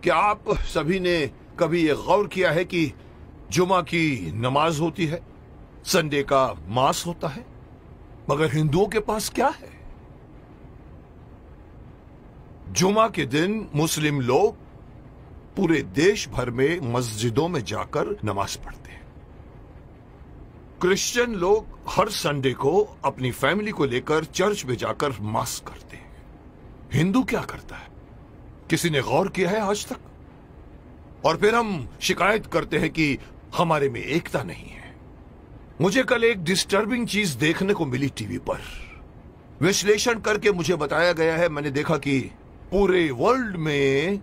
क्या आप सभी ने कभी ये गौर किया है कि जुमा की नमाज होती है, संडे का मास होता है, मगर हिंदुओं के पास क्या है? जुमा के दिन मुस्लिम लोग पूरे देश भर में मस्जिदों में जाकर नमाज पढ़ते हैं। क्रिश्चियन लोग हर संडे को अपनी फैमिली को लेकर चर्च में जाकर मास करते हैं। हिंदू क्या करता है? किसी ने गौर किया है आज तक? और फिर हम शिकायत करते हैं कि हमारे में एकता नहीं है। मुझे कल एक डिस्टर्बिंग चीज देखने को मिली टीवी पर। विश्लेषण करके मुझे बताया गया है, मैंने देखा कि पूरे वर्ल्ड में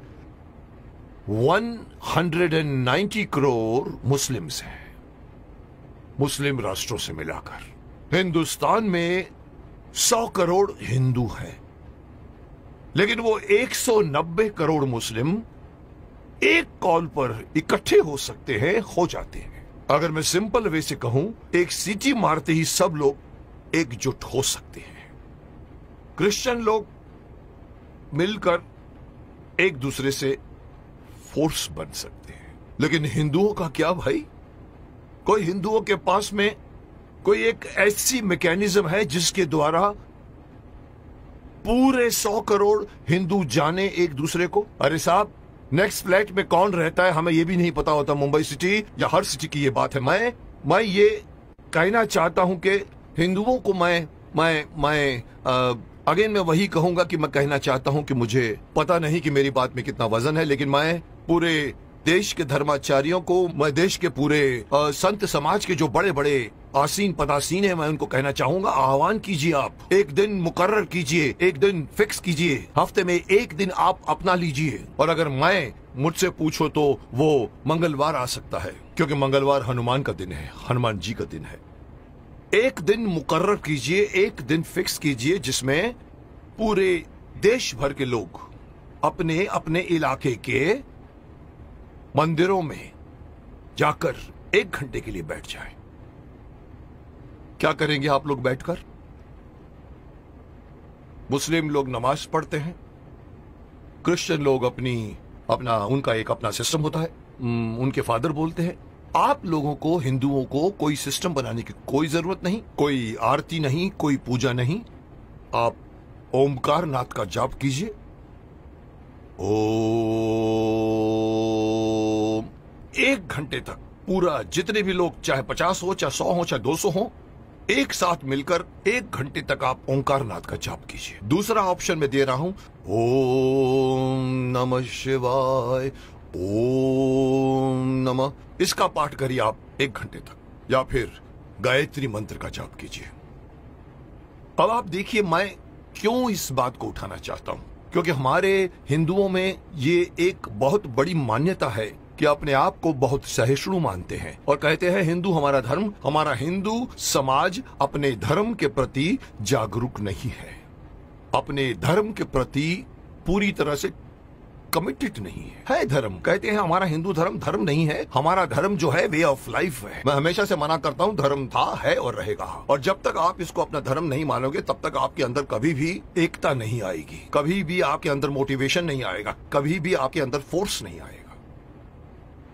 190 करोड़ मुस्लिम्स हैं, मुस्लिम राष्ट्रों से मिलाकर। हिंदुस्तान में 100 करोड़ हिंदू हैं, लेकिन वो 190 करोड़ मुस्लिम एक कॉल पर इकट्ठे हो सकते हैं, हो जाते हैं। अगर मैं सिंपल वे से कहूं, एक सीटी मारते ही सब लोग एकजुट हो सकते हैं। क्रिश्चियन लोग मिलकर एक दूसरे से फोर्स बन सकते हैं, लेकिन हिंदुओं का क्या भाई? कोई हिंदुओं के पास में कोई एक ऐसी मैकेनिज्म है जिसके द्वारा पूरे 100 करोड़ हिंदू जाने एक दूसरे को? अरे साहब, नेक्स्ट फ्लैट में कौन रहता है हमें यह भी नहीं पता होता। मुंबई सिटी या हर सिटी की ये बात है। मैं ये कहना चाहता हूं कि हिंदुओं को अगेन मैं वही कहूंगा कि मैं कहना चाहता हूं कि मुझे पता नहीं कि मेरी बात में कितना वजन है, लेकिन मैं पूरे देश के धर्माचार्यों को, मैं देश के पूरे संत समाज के जो बड़े बड़े आसीन पदासीन है, मैं उनको कहना चाहूंगा, आह्वान कीजिए, आप एक दिन मुकर्रर कीजिए, एक दिन फिक्स कीजिए, हफ्ते में एक दिन आप अपना लीजिए। और अगर मुझसे पूछो तो वो मंगलवार आ सकता है, क्योंकि मंगलवार हनुमान का दिन है, हनुमान जी का दिन है। एक दिन मुकर्रर कीजिए, एक दिन फिक्स कीजिए, जिसमें पूरे देश भर के लोग अपने अपने इलाके के मंदिरों में जाकर 1 घंटे के लिए बैठ जाएं। क्या करेंगे आप लोग बैठकर? मुस्लिम लोग नमाज पढ़ते हैं, क्रिश्चियन लोग उनका एक अपना सिस्टम होता है, उनके फादर बोलते हैं। आप लोगों को, हिंदुओं को, कोई सिस्टम बनाने की कोई जरूरत नहीं, कोई आरती नहीं, कोई पूजा नहीं। आप ओमकार नाथ का जाप कीजिए। ओम, 1 घंटे तक पूरा, जितने भी लोग, चाहे 50 हो, चाहे 100 हो, चाहे 200 हो, एक साथ मिलकर 1 घंटे तक आप ओंकार नाथ का जाप कीजिए। दूसरा ऑप्शन मैं दे रहा हूं, ओम नमः शिवाय, ओम नमः, इसका पाठ करिए आप 1 घंटे तक, या फिर गायत्री मंत्र का जाप कीजिए। अब आप देखिए मैं क्यों इस बात को उठाना चाहता हूं, क्योंकि हमारे हिंदुओं में ये एक बहुत बड़ी मान्यता है कि अपने आप को बहुत सहिष्णु मानते हैं और कहते हैं हिंदू हमारा धर्म, हमारा हिंदू समाज अपने धर्म के प्रति जागरूक नहीं है, अपने धर्म के प्रति पूरी तरह से कमिटेड नहीं है। धर्म कहते हैं हमारा हिंदू धर्म नहीं है, हमारा धर्म जो है वे ऑफ लाइफ है। मैं हमेशा से मना करता हूँ, धर्म था, है और रहेगा। और जब तक आप इसको अपना धर्म नहीं मानोगे, तब तक आपके अंदर कभी भी एकता नहीं आएगी, कभी भी आपके अंदर मोटिवेशन नहीं आएगा, कभी भी आपके अंदर फोर्स नहीं आएगा।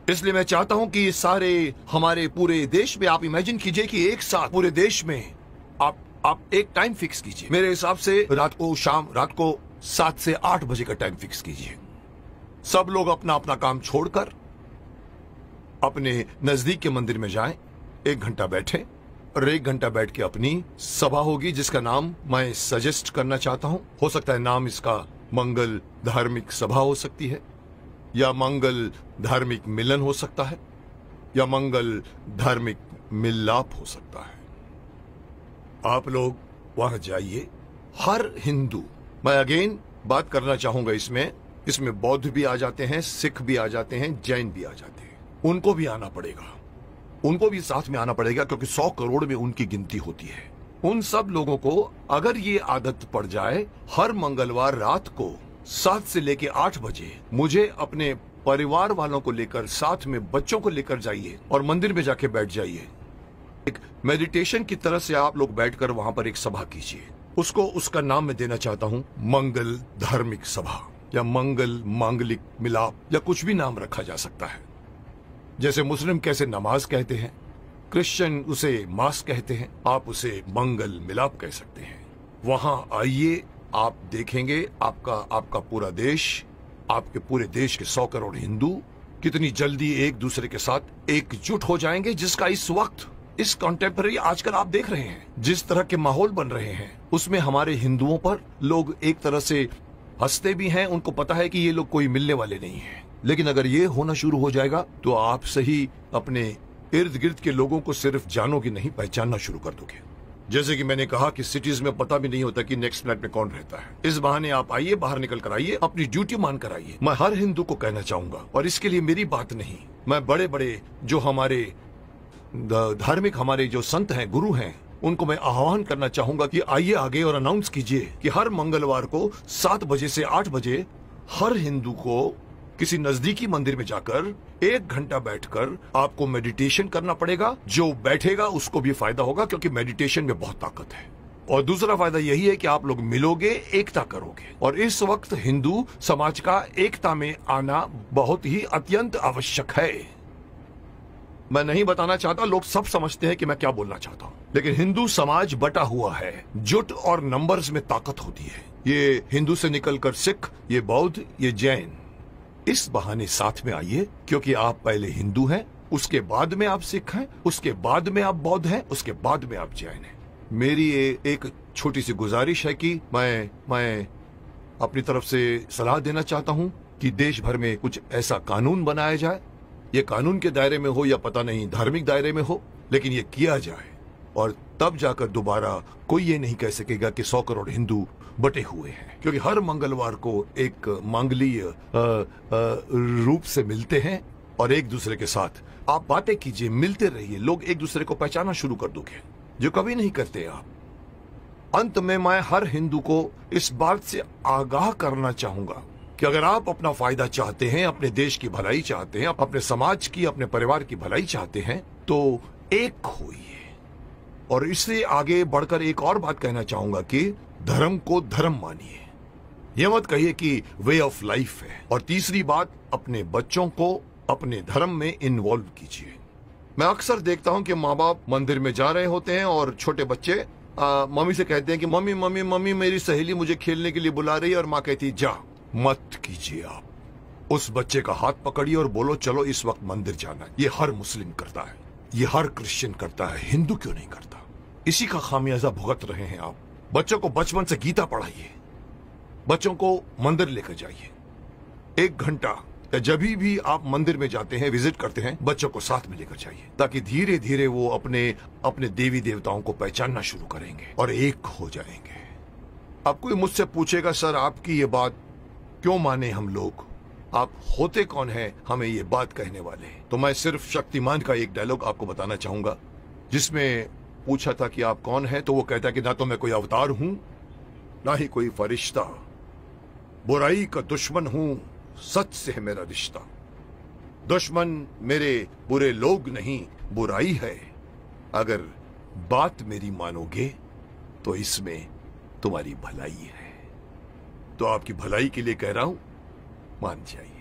इसलिए मैं चाहता हूं कि सारे हमारे पूरे देश में आप इमेजिन कीजिए कि एक साथ पूरे देश में आप एक टाइम फिक्स कीजिए। मेरे हिसाब से रात को 7 से 8 बजे का टाइम फिक्स कीजिए। सब लोग अपना अपना काम छोड़कर अपने नजदीक के मंदिर में जाएं, 1 घंटा बैठें और 1 घंटा बैठ के अपनी सभा होगी, जिसका नाम मैं सजेस्ट करना चाहता हूं। हो सकता है नाम इसका मंगल धार्मिक सभा हो सकती है, या मंगल धार्मिक मिलन हो सकता है, या मंगल धार्मिक मिलाप हो सकता है। आप लोग वहां जाइए। हर हिंदू, मैं अगेन बात करना चाहूंगा, इसमें बौद्ध भी आ जाते हैं, सिख भी आ जाते हैं, जैन भी आ जाते हैं, उनको भी आना पड़ेगा, उनको भी साथ में आना पड़ेगा, क्योंकि 100 करोड़ में उनकी गिनती होती है। उन सब लोगों को अगर ये आदत पड़ जाए, हर मंगलवार रात को 7 से लेके 8 बजे मुझे अपने परिवार वालों को लेकर, साथ में बच्चों को लेकर जाइए और मंदिर में जाके बैठ जाइए। एक मेडिटेशन की तरह से आप लोग बैठकर वहां पर एक सभा कीजिए। उसका नाम मैं देना चाहता हूं मंगल धार्मिक सभा। या मंगल, मांगलिक, मिलाप या कुछ भी नाम रखा जा सकता है। जैसे मुस्लिम कैसे नमाज कहते हैं, क्रिश्चियन उसे मास कहते हैं, आप उसे मंगल मिलाप कह सकते हैं। वहां आइए, आप देखेंगे आपका पूरा देश, आपके पूरे देश के 100 करोड़ हिंदू कितनी जल्दी एक दूसरे के साथ एकजुट हो जाएंगे, जिसका इस वक्त, इस कॉन्टेम्पररी आजकल आप देख रहे हैं जिस तरह के माहौल बन रहे हैं, उसमें हमारे हिंदुओं पर लोग एक तरह से हंसते भी हैं। उनको पता है कि ये लोग कोई मिलने वाले नहीं हैं। लेकिन अगर ये होना शुरू हो जाएगा तो आप सही अपने इर्द गिर्द के लोगों को सिर्फ जानोगे नहीं, पहचानना शुरू कर दोगे। जैसे कि मैंने कहा कि सिटीज में पता भी नहीं होता कि नेक्स्ट फ्लैट में कौन रहता है। इस बहाने आप आइए, बाहर निकल कर आइए, अपनी ड्यूटी मान कर आइए। मैं हर हिंदू को कहना चाहूंगा, और इसके लिए मेरी बात नहीं, मैं बड़े बड़े जो हमारे धार्मिक, हमारे जो संत हैं, गुरु हैं, उनको मैं आह्वान करना चाहूंगा कि आइए आगे और अनाउंस कीजिए कि हर मंगलवार को 7 बजे से 8 बजे हर हिंदू को किसी नजदीकी मंदिर में जाकर 1 घंटा बैठकर आपको मेडिटेशन करना पड़ेगा। जो बैठेगा उसको भी फायदा होगा, क्योंकि मेडिटेशन में बहुत ताकत है। और दूसरा फायदा यही है कि आप लोग मिलोगे, एकता करोगे। और इस वक्त हिंदू समाज का एकता में आना बहुत ही अत्यंत आवश्यक है। मैं नहीं बताना चाहता, लोग सब समझते हैं कि मैं क्या बोलना चाहता हूं, लेकिन हिंदू समाज बटा हुआ है। जुट और नंबर्स में ताकत होती है। ये हिंदू से निकलकर सिख, ये बौद्ध, ये जैन, इस बहाने साथ में आइए, क्योंकि आप पहले हिंदू हैं, उसके बाद में आप सिख हैं, उसके बाद में आप बौद्ध हैं, उसके बाद में आप जैन हैं। मेरी एक छोटी सी गुजारिश है कि मैं अपनी तरफ से सलाह देना चाहता हूं कि देश भर में कुछ ऐसा कानून बनाया जाए, ये कानून के दायरे में हो या पता नहीं धार्मिक दायरे में हो, लेकिन ये किया जाए। और तब जाकर दोबारा कोई ये नहीं कह सकेगा कि 100 करोड़ हिंदू बटे हुए हैं, क्योंकि हर मंगलवार को एक मांगलीय रूप से मिलते हैं और एक दूसरे के साथ आप बातें कीजिए, मिलते रहिए, लोग एक दूसरे को पहचानना शुरू कर दोगे, जो कभी नहीं करते आप। अंत में मैं हर हिंदू को इस बात से आगाह करना चाहूंगा कि अगर आप अपना फायदा चाहते हैं, अपने देश की भलाई चाहते हैं, अपने समाज की, अपने परिवार की भलाई चाहते हैं, तो एक होइए। और इससे आगे बढ़कर एक और बात कहना चाहूंगा कि धर्म को धर्म मानिए, यह मत कहिए कि वे ऑफ लाइफ है। और तीसरी बात, अपने बच्चों को अपने धर्म में इन्वॉल्व कीजिए। मैं अक्सर देखता हूं कि माँ बाप मंदिर में जा रहे होते हैं और छोटे बच्चे मम्मी से कहते हैं कि मम्मी मम्मी मम्मी मेरी सहेली मुझे खेलने के लिए बुला रही है, और माँ कहती जा मत कीजिए। आप उस बच्चे का हाथ पकड़िए और बोलो चलो इस वक्त मंदिर जाना है। ये हर मुस्लिम करता है, ये हर क्रिश्चियन करता है, हिंदू क्यों नहीं करता? इसी का खामियाजा भुगत रहे हैं आप। बच्चों को बचपन से गीता पढ़ाइए, बच्चों को मंदिर लेकर जाइए। 1 घंटा या जब भी आप मंदिर में जाते हैं, विजिट करते हैं, बच्चों को साथ में लेकर जाइए, ताकि धीरे धीरे वो अपने देवी देवताओं को पहचानना शुरू करेंगे और एक हो जाएंगे। अब कोई मुझसे पूछेगा सर आपकी ये बात क्यों माने हम लोग, आप होते कौन है हमें ये बात कहने वाले? तो मैं सिर्फ शक्तिमान का एक डायलॉग आपको बताना चाहूंगा, जिसमें पूछा था कि आप कौन है, तो वो कहता है कि ना तो मैं कोई अवतार हूं, ना ही कोई फरिश्ता, बुराई का दुश्मन हूं, सच से है मेरा रिश्ता। दुश्मन मेरे बुरे लोग नहीं, बुराई है। अगर बात मेरी मानोगे तो इसमें तुम्हारी भलाई है। तो आपकी भलाई के लिए कह रहा हूं, मान जाइए।